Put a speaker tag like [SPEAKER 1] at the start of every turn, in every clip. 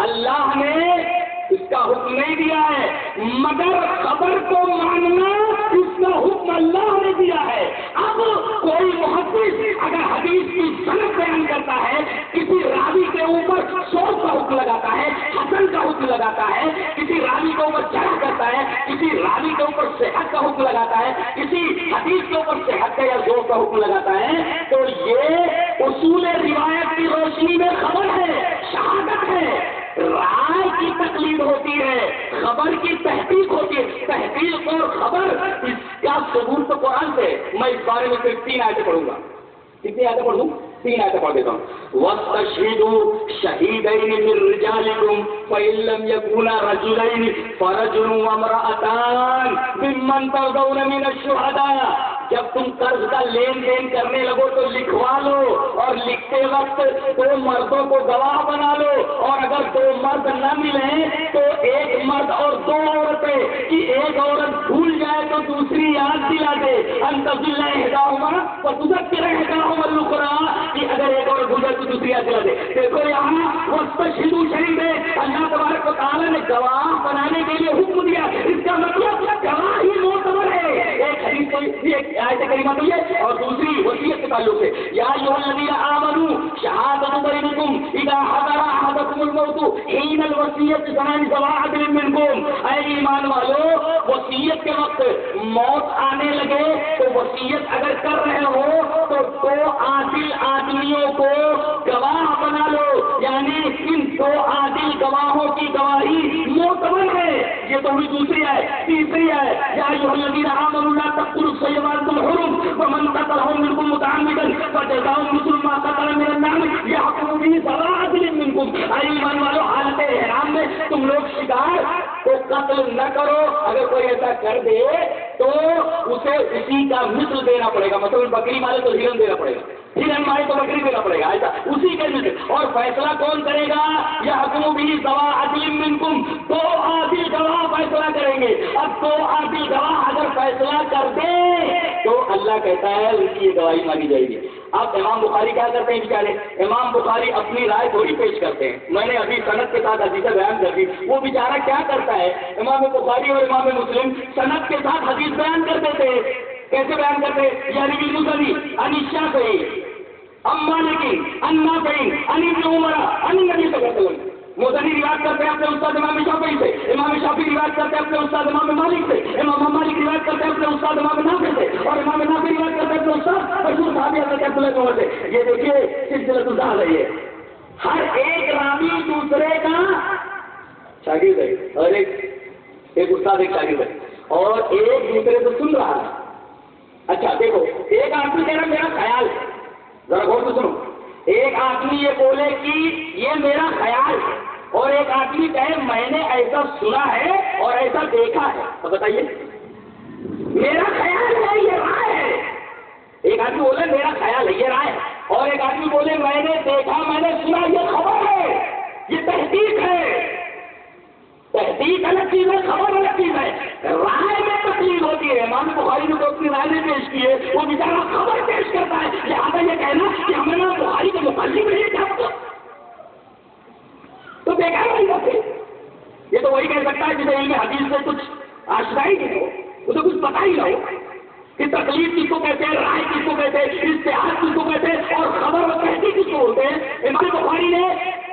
[SPEAKER 1] اللہ نے اس کا حکم نہیں دیا ہے، مگر خبر کو ماننا اس کا حکم اللہ نے دیا ہے۔ اب کوئی محدث اگر حدیث کی صنعت بیان کرتا ہے، کسی راوی کے اوپر شوق کا حکم لگاتا ہے، حسن کا حکم لگاتا ہے، کسی راوی کے اوپر جرح کرتا ہے، کسی راوی کے اوپر صحت کا حکم لگاتا ہے، کسی حدیث کے اوپر صحت کا یا ذوق کا حکم لگاتا ہے، تو یہ اصول روایت کی روشنی میں خبر ہے، شہادت ہے۔ رائے کی تقلید ہوتی ہے، خبر کی تحقیق ہوتی ہے۔ تحقیق اور خبر اس کا ثبوت تو قرآن سے۔ میں اس بارے میں صرف 3 آیتیں پڑھوں گا۔ کتنی آیتیں پڑھ دوں؟ 3 آیتیں پڑھ دیتا ہوں۔ وَاسْتَشْهِدُوا شَهِيدَيْنِ مِن رِّجَالِكُمْ فَإِن لَّمْ يَكُونَا رَجُلَيْنِ فَرَجُلٌ وَامْرَأَتَانِ مِمَّن تَرْضَوْنَ مِنَ الشُّهَدَاءِ۔ جب تم قرض کا لین دین کرنے لگو تو لکھوا لو، اور لکھتے وقت 2 مردوں کو گواہ بنا لو، اور اگر 2 مرد نہ ملیں تو 1 مرد اور 2 عورتیں، کہ ایک عورت بھول جائے تو دوسری یاد دلا دے۔ ان تضل احداهما فتذكر احداهما الاخرى، کہ اگر ایک عورت بھول جائے تو دوسری یاد دلا دے۔ دیکھو یہاں واستشهدوا شهيدين، اللہ تبارک و تعالیٰ نے گواہ بنانے کے لیے حکم دیا۔ اس کا مطلب گواہ ہی معتبر ہے۔ ایک حدیث کو ایک آیت کریمہ تو یہ، اور دوسری وصیت کے تعلق سے، یا ایھا الذین آمنوا شہادۃ بینکم اذا حضر احدکم الموت حین الوصیۃ ذوی عدل منکم۔ اے ایمان والو، وصیت کے وقت موت آنے لگے تو وصیت اگر کر رہے ہو تو 2 عادل آدمیوں کو گواہ بنا لو، یعنی ان 2 عادل گواہوں کی گواہی معتبر ہے۔ یہ تو ہوئی دوسری ہے۔ تیسری ہے، یا ایھا الذین آمنوا لا تقتلوا الصیدات الحرم ومن قتلهم منکم متعمدا فجزاء مثل ما قتل من النعم یحکم به ذوی عدل منکم۔ اے ایمان والو، حالت احرام میں تم لوگ شکار کو قتل نہ کرو، اگر کوئی ایسا کر دے تو اسے اسی کا مثل دینا پڑے گا۔ مثلا بکری مارے تو ہرن دینا پڑے گا، ہرن مارے تو بکری دینا پڑے گا، ایسا اسی کے مثل۔ اور فیصلہ کون کرے گا؟ یحکم به ذوی عدل منکم، 2 عادل گواہ فیصلہ کریں گے۔ اب 2 عادل گواہ اگر فیصلہ کر دے تو اللہ کہتا ہے ان کی یہ گواہی مانی جائے گی۔ اب امام بخاری کیا کرتے ہیں بیچارے؟ امام بخاری اپنی رائے تھوڑی پیش کرتے ہیں، میں نے ابھی سند کے ساتھ حدیث بیان کر دی۔ وہ بیچارہ کیا کرتا ہے، امام بخاری اور امام مسلم سند کے ساتھ حدیث بیان کر دیتے ہیں۔ کیسے بیان کرتے ہیں؟ یعنی بالمسنی عن الشافعی عن مالک عن نافع عن ابن عمر عن النبی صلی اللہ علیہ وسلم۔ مدنی روایت کرتے ہیں اپنے استاد امام شافعی سے، امام شافعی روایت کرتے ہیں اپنے استاد امام مالک سے، امام مالک روایت کرتے ہیں اپنے استاد امام نافع سے، اور امام نافع روایت کرتے ہیں اپنے استاد مشہور صحابی حضرت عبداللہ بن عمر سے۔ یہ دیکھیے سلسلۃ الدہر ہے، یہ ہر ایک راوی دوسرے کا شاگرد ہے، اور ایک استاد ایک شاگرد ہے، اور ایک دوسرے سے سن رہا ہے۔ اچھا دیکھو، ایک آدمی کہہ رہا میرا خیال ہے، ذرا غور سے سنو۔ ایک آدمی یہ بولے کہ یہ میرا خیال ہے، اور ایک آدمی کہے میں نے ایسا سنا ہے اور ایسا دیکھا ہے۔ تو بتائیے، میرا خیال ہے یہ رائے ہے۔ ایک آدمی بولے میرا خیال ہے یہ رائے ہے، اور ایک آدمی بولے میں نے دیکھا، میں نے سنا، یہ خبر ہے، یہ تحقیق ہے۔ تحقیق الگ چیز ہے، خبر الگ چیز ہے۔ رائے میں تقلید ہوتی ہے۔ امام بخاری نے تو اپنی رائے نہیں پیش کی ہے، وہ بیچارہ خبر پیش کرتا ہے۔ لہٰذا یہ کہنا کہ ہم نے بخاری کے مقلد نہیں کیا تو بیکار نہیں کرتے۔ یہ تو وہی کہہ سکتا ہے جسے علم حدیث سے کچھ آشنا ہی نہیں ہو، اسے کچھ پتہ ہی نہ ہو کہ تقلید کس کو کہتے ہیں، رائے کس کو کہتے ہیں، اجتہاد کس کو کہتے ہیں، اور خبر و تحقیق کس کو بولتے ہیں۔ امام بخاری نے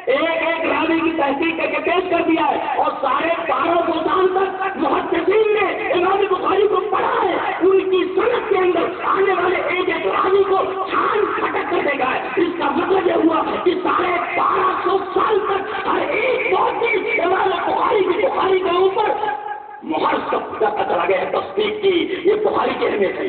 [SPEAKER 1] ایک راوی کی تحقیق کر کے پیش کر دیا ہے، اور 1250 سال تک محدثین نے امام بخاری کو پڑھا ہے۔ ان کی سند کے اندر آنے والے ایک راوی کو چھان پھٹک کر دیکھا ہے۔ اس کا مطلب یہ ہوا کہ 1250 سال تک ہر ایک محدث امام بخاری کے اوپر مہر کرتا چلا گیا ہے، تصدیق کی۔ یہ بخاری کی اہمیت ہے۔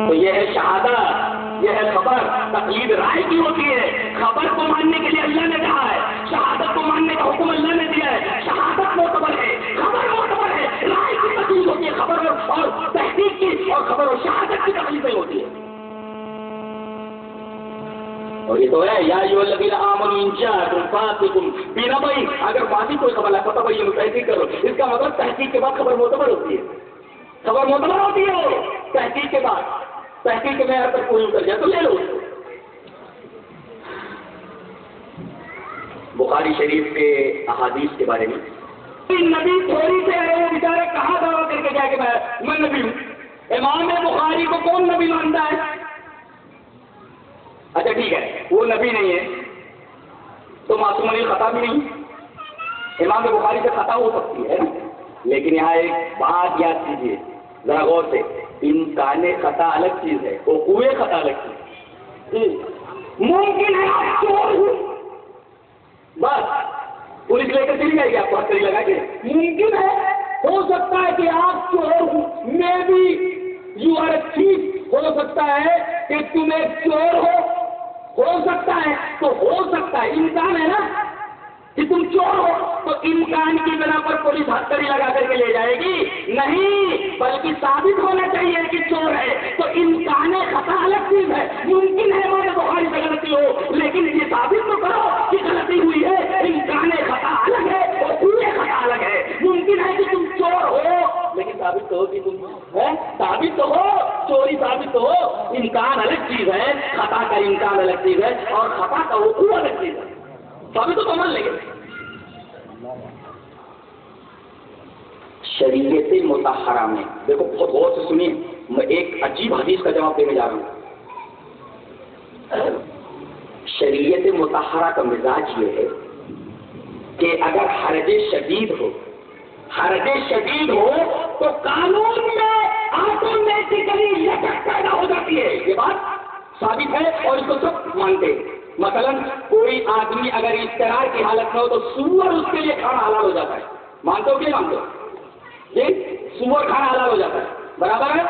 [SPEAKER 1] تو یہ ہے شہادت، یہ ہے خبر۔ تقلید رائے کی ہوتی ہے۔ خبر کو ماننے کے لیے اللہ نے کہا ہے، شہادت کو ماننے کا حکم اللہ نے دیا ہے۔ شہادت معتبر ہے، خبر معتبر ہے۔ رائے کی تقلید ہوتی ہے، خبر اور تحقیق کی، اور خبر اور شہادت کی تقلید ہوتی ہے۔ اور یہ تو ہے یا ایھا الذین آمنوا ان جاءکم فاسق بنبأ، اگر واضح کوئی خبر ہے فتبینوا، تحقیق کرو۔ اس کا مطلب تحقیق کے بعد خبر معتبر ہوتی ہے، خبر معتبر ہوتی ہے۔ تحقیق کے بعد تحقیق کے معیار پر پوری اتر جائے تو لے لو۔ بخاری شریف کے احادیث کے بارے میں. نبی تھوڑی سے آئے بیچارے کہاں دعویٰ کر کے جائے کہ میں نبی ہوں. امام بخاری کو کون نبی مانتا ہے؟ اچھا ٹھیک ہے، وہ نبی نہیں ہے تو معصوم علی خطا بھی نہیں. امام بخاری سے خطا ہو سکتی ہے نا، لیکن یہاں ایک بات یاد کیجیے ذرا غور سے، امکان خطا الگ چیز ہے، وقوع خطا الگ چیز. ممکن ہے آپ چور ہوں، بس پولیس لے کر چلی جائے گی آپ کو ہتھیلی لگا کے. ممکن ہے، ہو سکتا ہے کہ آپ چور ہوں، میں بھی یو آر اے تھیف، ہو سکتا ہے کہ تم ایک چور ہو سکتا ہے، تو ہو سکتا ہے امکان ہے نا کہ تم چور ہو، تو امکان کی بنا پر پولیس ہتھیلی لگا کر کے لے جائے گی نہیں، بلکہ ثابت ہونا چاہیے کہ چور ہے. تو امکان خطا الگ چیز ہے. ممکن ہے ہمارے بخاری سے غلطی ہو، لیکن یہ ثابت تو کرو کہ غلطی ہوئی ہے. امکان خطا الگ ہے اور پورے خطا الگ ہے. ممکن ہے کہ تم چور ہو، لیکن ثابت تو ہو کہ تم ہے، ثابت تو ہو، چوری ثابت تو ہو. امکان الگ چیز ہے، خطا کا امکان الگ چیز ہے، اور خطا کا وقوع الگ چیز ہے. ثابت تو مان لیں گے. شریعت مطہرہ میں دیکھو، بہت غور سے سنیے، میں ایک عجیب حدیث کا جواب دینے جا رہا ہوں. شریعت مطہرہ کا مزاج یہ ہے کہ اگر حرج شدید ہو تو قانون میں آٹومیٹکلی لچک پیدا ہو جاتی ہے. یہ بات ثابت ہے اور اس کو سب مانتے ہیں. مثلا کوئی آدمی اگر اضطرار کی حالت میں ہو تو سور اس کے لیے کھانا حلال ہو جاتا ہے. مانتے ہو کہ مانتے ہو؟ جی، سور کھانا حلال ہو جاتا ہے، برابر ہے.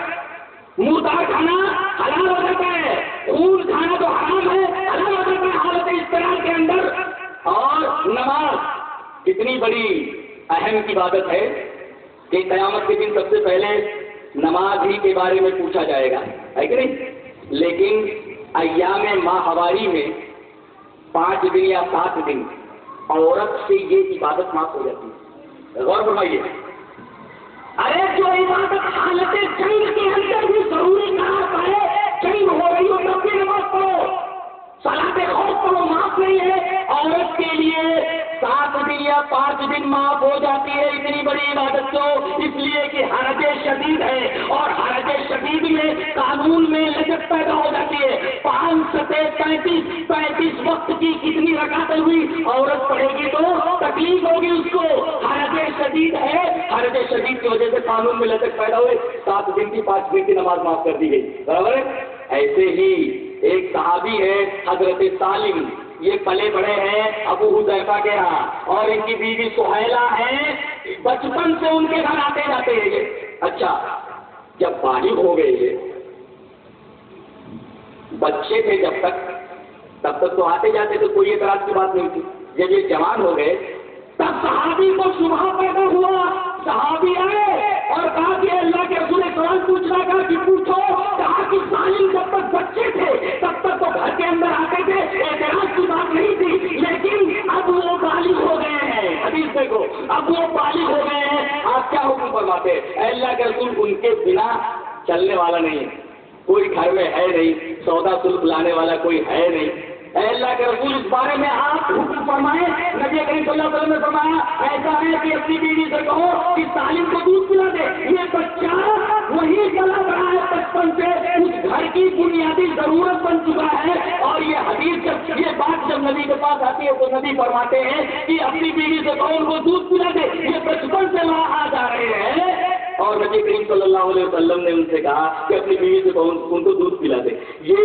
[SPEAKER 1] مردار کھانا حلال ہو جاتا ہے، خون کھانا تو حرام ہے، حلال ہو جاتا ہے حالت اضطرار کے اندر. اور نماز کتنی بڑی اہم عبادت ہے کہ قیامت کے دن سب سے پہلے نماز ہی کے بارے میں پوچھا جائے گا، ہے کہ نہیں؟ لیکن ایام ماہواری میں 5 دن یا 7 دن عورت سے یہ عبادت معاف ہو جاتی ہے. غور فرمائیے. ارے جو عبادت حالت جنگ کے اندر بھی ضروری قرار پائے، جنگ ہو رہی ہو تب بھی نماز پڑھو، صلاۃ خوف پڑھو، معاف نہیں ہے. عورت کے لیے 7 دن یا 5 دن معاف ہو جاتی ہے اتنی بڑی عبادت کو، اس لیے کہ حرج شدید ہے، اور حرج شدید میں قانون میں لچک پیدا ہو جاتی ہے. 5 سطح 35 وقت کی کتنی رکعتیں ہوئی، عورت پڑھے گی تو تکلیف ہوگی اس کو. حرج شدید ہے، حرج شدید کی وجہ سے قانون میں لچک پیدا ہوئے، 7 دن کی 5 دن کی نماز معاف کر دی گئی، برابر ہے. ایسے ہی ایک صحابی ہے حضرت سالم، یہ پلے بڑے ہیں ابو حذیفہ کے ہاں، اور ان کی بیوی سہیلہ ہیں، بچپن سے ان کے گھر آتے جاتے ہیں یہ. اچھا، جب بالغ ہو گئے یہ، بچے تھے جب تک، تب تک تو آتے جاتے تھے، کوئی اعتراض کی بات نہیں تھی. جب یہ جوان ہو گئے تب صحابی کو شبہ پیدا ہوا. صحابی آئے اور کہا کہ اللہ کے رسول نے سوال پوچھنا کہا کہ پوچھو. کہا کہ سالم جب تک بچے تھے تب تک تو گھر کے اندر آتے تھے، اعتراض کی بات نہیں تھی، لیکن اب وہ بالغ ہو گئے ہیں. حدیث دیکھو، اب وہ بالغ ہو گئے ہیں، آپ کیا حکم فرماتے ہیں؟ اللہ کے رسول ان کے بنا چلنے والا نہیں ہے، کوئی گھر میں ہے نہیں، سودا سلک لانے والا کوئی ہے نہیں. اے اللہ کے رسول اس بارے میں آپ حکم فرمائیں. نبی کریم صلی اللہ علیہ وسلم نے فرمایا ایسا ہے کہ اپنی بیوی سے کہو کہ سالم کو دودھ پلا دے. یہ بچہ وہی پلا رہا ہے بچپن سے، اس گھر کی بنیادی ضرورت بن چکا ہے. اور یہ حدیث جب یہ بات جب نبی کے پاس آتی ہے تو نبی فرماتے ہیں کہ اپنی بیوی سے کہو ان کو دودھ پلا دے. یہ بچپن سے وہاں آ جا رہے ہیں، اور نبی کریم صلی اللہ علیہ وسلم نے ان سے کہا کہ اپنی بیوی سے کہو ان کو دودھ پلا دے. یہ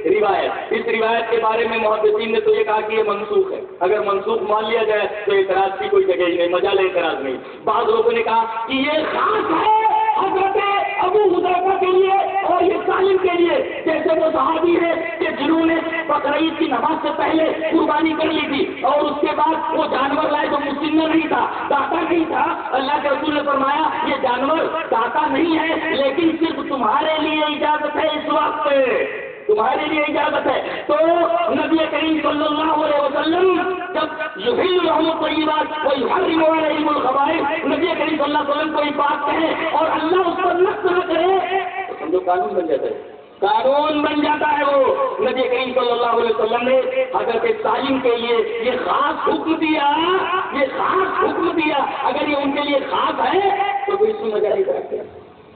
[SPEAKER 1] روایت، اس روایت کے بارے میں محدثین نے تو یہ کہا کہ یہ منسوخ ہے. اگر منسوخ مان لیا جائے تو اعتراض کی کوئی جگہ ہی نہیں، مجال اعتراض نہیں. بعض لوگوں نے کہا کہ یہ خاص ہے حضرت ابو حذیفہ کے لیے اور یہ سالم کے لیے، جیسے وہ صحابی ہے کہ جنہوں نے بقرعید کی نماز سے پہلے قربانی کر لی تھی اور اس کے بعد وہ جانور لائے جو مسلم نہیں تھا، داتا نہیں تھا. اللہ کے رسول نے فرمایا یہ جانور داتا نہیں ہے، لیکن صرف تمہارے لیے اجازت ہے، اس وقت تمہارے لیے اجازت ہے. تو نبی کریم صلی اللہ علیہ وسلم جب یحل لهم الطیبات ویحرم علیہم الخبائث، نبی کریم صلی اللہ علیہ وسلم کوئی بات کہے اور اللہ اس پر نقص نہ کرے تو سمجھو قانون بن جاتا ہے. قانون بن جاتا ہے وہ. نبی کریم صلی اللہ علیہ وسلم نے حضرت سالم کے لیے یہ خاص حکم دیا, یہ خاص حکم دیا. اگر یہ ان کے لیے خاص ہے تو کوئی اس میں مزہ نہیں کرتے,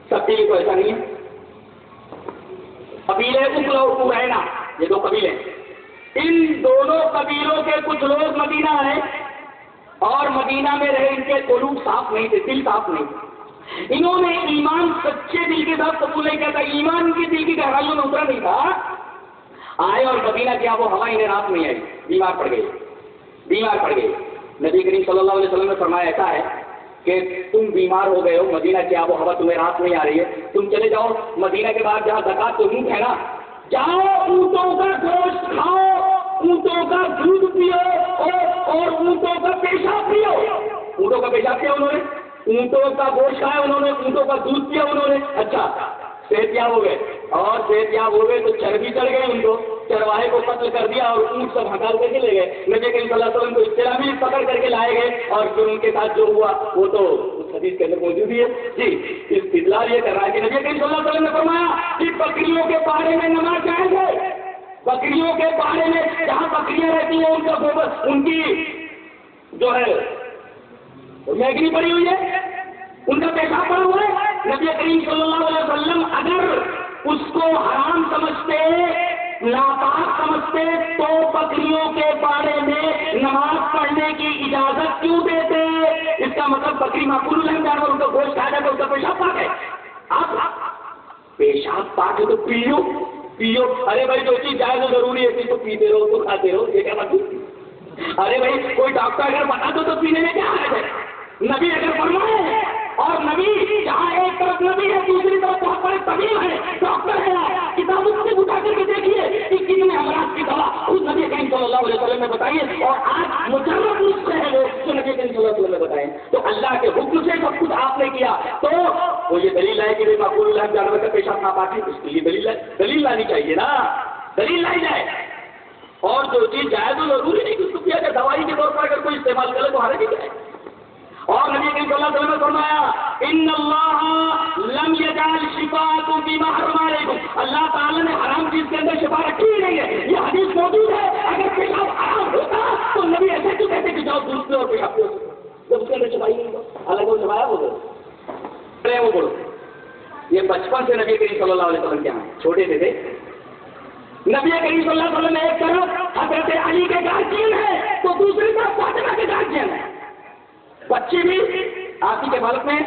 [SPEAKER 1] سب کے لیے تو ایسا نہیں ہے. قبیلے اکل اور قرینا, یہ دو قبیلے, ان دونوں قبیلوں کے کچھ لوگ مدینہ آئے اور مدینہ میں رہے. ان کے قلوب صاف نہیں تھے, دل صاف نہیں تھے. انہوں نے ایمان سچے دل کے ساتھ قبول نہیں کیا تھا, ایمان ان کی دل کی گہرائیوں میں اترا نہیں تھا. آئے اور مدینہ کیا وہ ہوا انہیں رات نہیں آئی, بیمار پڑ گئے, بیمار پڑ گئے. نبی کریم صلی اللہ علیہ وسلم نے فرمایا ایسا ہے کہ تم بیمار ہو گئے ہو, مدینہ کیا وہ ہوا تمہیں رات نہیں آ رہی ہے, تم چلے جاؤ مدینہ کے بعد جہاں زکات تو اونٹ ہے نا, جاؤ اونٹوں کا گوشت کھاؤ, اونٹوں کا دودھ پیو اور اونٹوں کا پیشاب پیو. اونٹوں کا پیشاب پیا انہوں نے, اونٹوں کا گوشت کھایا انہوں نے, اونٹوں کا دودھ پیا انہوں نے. اچھا صحت یاب ہو گئے, اور صحت یاب ہو گئے تو چربی چڑھ گئی ان کو, چرواہے کو قتل کر دیا اور اونٹ سب ہٹال کر کے لے گئے. نبی کریم صلی اللہ علیہ وسلم کو اطلاع بھی پکڑ کر کے لائے گئے, اور پھر ان کے ساتھ جو ہوا وہ تو حدیث کے اندر موجود ہی ہے. جی استدلال یہ کر رہا ہے کہ نبی کریم صلی اللہ علیہ وسلم نے فرمایا کہ بکریوں کے بارے میں نماز جائز ہے. بکریوں کے بارے میں جہاں بکریاں رہتی ہیں ان کا گوبر, ان کی جو ہے میگنی پڑی ہوئی ہے, ان کا پیشاب پڑا ہوا ہے. نبی کریم صلی اللہ علیہ وسلم اگر اس کو حرام سمجھتے, ناپاک سمجھتے, تو بکریوں کے بارے میں نماز پڑھنے کی اجازت کیوں دیتے؟ اس کا مطلب بکری معقول نہیں جانور, ان کا گوشت کھایا جاتا ہے, اس کا پیشاب پاک ہے. آپ پیشاب پاک ہے تو پیو پیو. ارے بھائی جو چیز جائے تو ضروری ہے تو پیتے رہو, تو کھاتے رہو, یہ کیا مطلب؟ ارے بھائی کوئی ڈاکٹر اگر بتا دو تو پینے میں کیا حرج ہے؟ نبی اگر فرمائے, اور نبی جہاں ایک طرف نبی ہے دوسری طرف بہت بڑے طبیب ہے, ڈاکٹر ہے, کتابوں سے اٹھا کر کے دیکھیے کہ کتنے امراض کی دوا خود نبی کریم صلی اللہ علیہ وسلم نے بتائیے, اور آج مجرد اس سے ہے وہ جو نبی کریم صلی اللہ علیہ وسلم نے بتائے. تو اللہ کے حکم سے سب کچھ آپ نے کیا, تو وہ یہ دلیل ہے کہ معقول اللہ جانور کا پیشاب ناپاک ہے, اس کے لیے دلیل لانی چاہیے نا, دلیل لائی جائے. اور جو چیز جائے تو ضروری نہیں کہ اس کو کیا جائے, دوائی کے طور پر اگر کوئی استعمال کرے تو حرج نہیں ہے. اور نبی کریم صلی اللہ علیہ وسلم نے فرمایا ان اللہ لم یجعل شفاءکم فیما حرم علیکم, اللہ تعالیٰ نے حرام چیز کے اندر شفا رکھی ہی نہیں ہے. یہ حدیث موجود ہے. اگر پیشاب حرام ہوتا تو نبی ایسے کیوں کہتے کہ جاؤ دودھ پہ اور پیشاب پہ, جب اس کے اندر شفا ہی نہیں ہوتا. الگ وہ شفایا وہ بولو. یہ بچپن سے نبی کریم صلی اللہ علیہ وسلم کے یہاں چھوٹے تھے. نبی کریم صلی اللہ علیہ وسلم ایک طرف حضرت علی کے گارجین ہے تو دوسری طرف فاطمہ کے گارجین ہے. بچی بھی آپ ہی کے بالک میں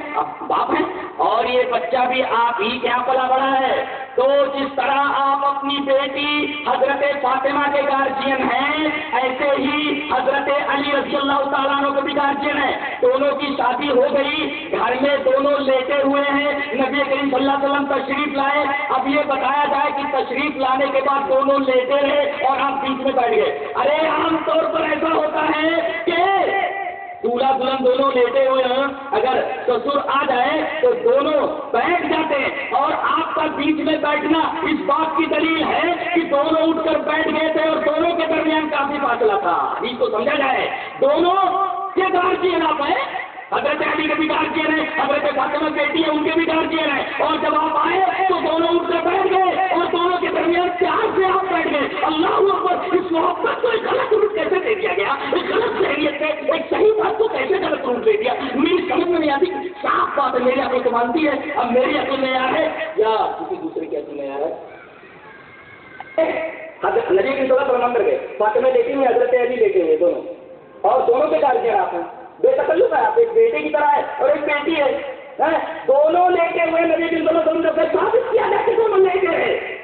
[SPEAKER 1] باپ ہیں, اور یہ بچہ بھی آپ ہی کے یہاں پلا بڑا ہے. تو جس طرح آپ اپنی بیٹی حضرت فاطمہ کے گارجین ہیں, ایسے ہی حضرت علی رضی اللہ تعالیٰ عنہ کے بھی گارجین ہیں. دونوں کی شادی ہو گئی, گھر میں دونوں لیٹے ہوئے ہیں. نبی کریم صلی اللہ علیہ وسلم تشریف لائے. اب یہ بتایا جائے کہ تشریف لانے کے بعد دونوں لیٹے رہے اور آپ بیچ میں بیٹھ گئے. ارے عام طور پر ایسا ہوتا ہے کہ دولہا دلہن دونوں لیٹے ہوئے ہیں, اگر سسر آ جائے تو دونوں بیٹھ جاتے ہیں, اور آپ کا بیچ میں بیٹھنا اس بات کی دلیل ہے کہ دونوں اٹھ کر بیٹھ گئے تھے اور دونوں کے درمیان کافی فاصلہ تھا. اس کو سمجھا جائے, دونوں کے گارجین آپ ہیں, حضرت علی کے بھی گارجین ہیں, حضرت فاطمہ بیٹی ہے ان کے بھی گارجین ہیں, اور جب آپ آئے تو دونوں اٹھ کر بیٹھ گئے اور دونوں کے درمیان پیار سے آپ بیٹھ گئے. اللہ اکبر. اس محبت کو ایک غلط روپ کیسے دے دیا گیا, ایک غلط شہریت سے ایک صحیح بات کو کیسے غلط روپ دے دیا, میری سمجھ میں نہیں آتی. صاف بات ہے, میری عقل کو مانتی ہے, اب میری عقل میں آ ہے یا کسی دوسرے کی عقل میں آ رہا ہے. حضرت نبی کی صورت پر کر گئے, فاطمہ لیٹی ہوئی, حضرت علی لیٹے ہوئے, دونوں, اور دونوں کے گارجین آپ ہیں. بے تکلف ہے, آپ ایک بیٹے کی طرح ہے اور ایک بیٹی ہے, دونوں لیٹے ہوئے. نبی صلی اللہ علیہ وسلم نے ثابت کیا جائے کہ دونوں لیٹے رہے.